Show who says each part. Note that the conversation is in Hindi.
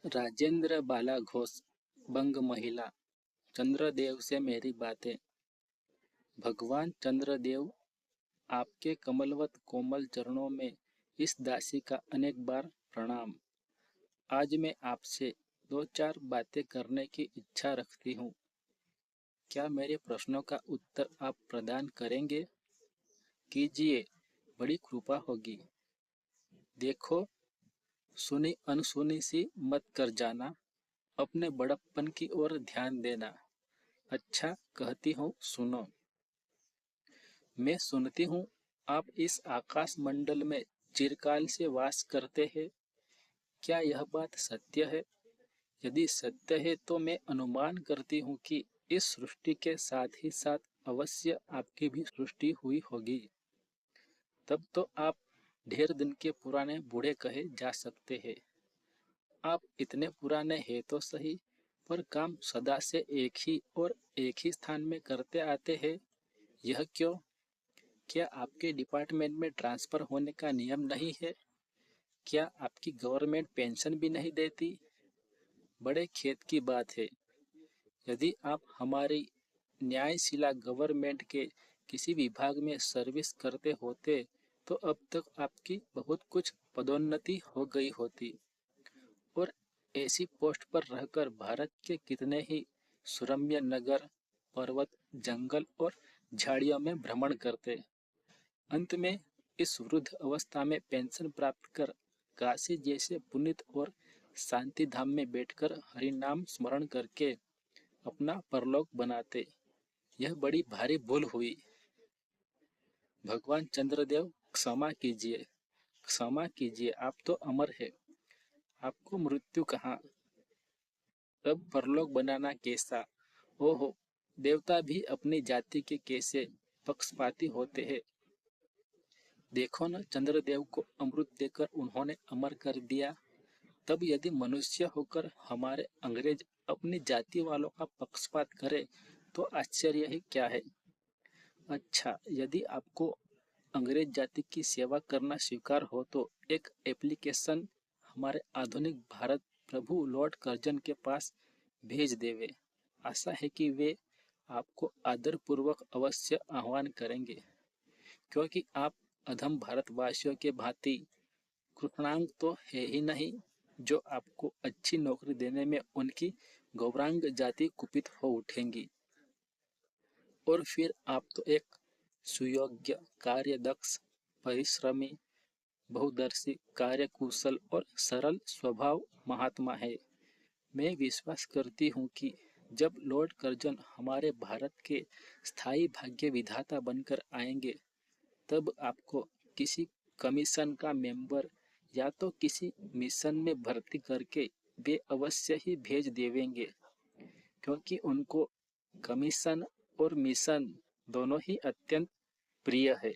Speaker 1: राजेंद्र बाला घोष, बंग महिला। चंद्रदेव से मेरी बातें। भगवान चंद्रदेव, आपके कमलवत कोमल चरणों में इस दासी का अनेक बार प्रणाम। आज मैं आपसे दो चार बातें करने की इच्छा रखती हूँ। क्या मेरे प्रश्नों का उत्तर आप प्रदान करेंगे? कीजिए, बड़ी कृपा होगी। देखो, सुनी अनसुनी सी मत कर जाना। अपने बड़प्पन की ओर ध्यान देना। अच्छा, कहती हूँ, सुनो। मैं सुनती हूँ आप इस आकाश मंडल में चिरकाल से वास करते हैं। क्या यह बात सत्य है? यदि सत्य है तो मैं अनुमान करती हूँ कि इस सृष्टि के साथ ही साथ अवश्य आपकी भी सृष्टि हुई होगी। तब तो आप ढेर दिन के पुराने बूढ़े कहे जा सकते हैं। आप इतने पुराने हैं तो सही, पर काम सदा से एक ही स्थान में करते आते हैं। यह क्यों? क्या आपके डिपार्टमेंट में ट्रांसफर होने का नियम नहीं है? क्या आपकी गवर्नमेंट पेंशन भी नहीं देती? बड़े खेद की बात है। यदि आप हमारी न्यायशिला गवर्नमेंट के किसी विभाग में सर्विस करते होते तो अब तक आपकी बहुत कुछ पदोन्नति हो गई होती और ऐसी पोस्ट पर रहकर भारत के कितने ही सुरम्य नगर, पर्वत, जंगल और झाड़ियों में भ्रमण करते। अंत में इस वृद्ध अवस्था में पेंशन प्राप्त कर काशी जैसे पुनीत और शांति धाम में बैठकर हरिनाम स्मरण करके अपना परलोक बनाते। यह बड़ी भारी भूल हुई। भगवान चंद्रदेव, क्षमा कीजिए, क्षमा कीजिए। आप तो अमर है, आपको मृत्यु कहाँ। तब परलोक बनाना कैसा? ओहो, देवता भी अपनी जाति के कैसे पक्षपाती होते हैं। देखो न, चंद्रदेव को अमृत देकर उन्होंने अमर कर दिया। तब यदि मनुष्य होकर हमारे अंग्रेज अपनी जाति वालों का पक्षपात करे तो आश्चर्य ही क्या है। अच्छा, यदि आपको अंग्रेज जाति की सेवा करना स्वीकार हो तो एक एप्लीकेशन हमारे आधुनिक भारत प्रभु लॉर्ड कर्जन के पास भेज देवे। आशा है कि वे आपको आदरपूर्वक अवश्य आह्वान करेंगे, क्योंकि आप अधम भारतवासियों के भांति कृतज्ञ तो है ही नहीं, जो आपको अच्छी नौकरी देने में उनकी गौरांग जाति कुपित हो उठेंगी। और फिर आप तो एक सुयोग्य, कार्यदक्ष, परिश्रमी, बहुदर्शी, कार्यकुशल और सरल स्वभाव महात्मा है। मैं विश्वास करती हूँ कि जब लॉर्ड कर्जन हमारे भारत के स्थायी भाग्य विधाता बनकर आएंगे तब आपको किसी कमीशन का मेंबर या तो किसी मिशन में भर्ती करके वे अवश्य ही भेज देवेंगे, क्योंकि उनको कमीशन और मिशन दोनों ही अत्यंत प्रिय है।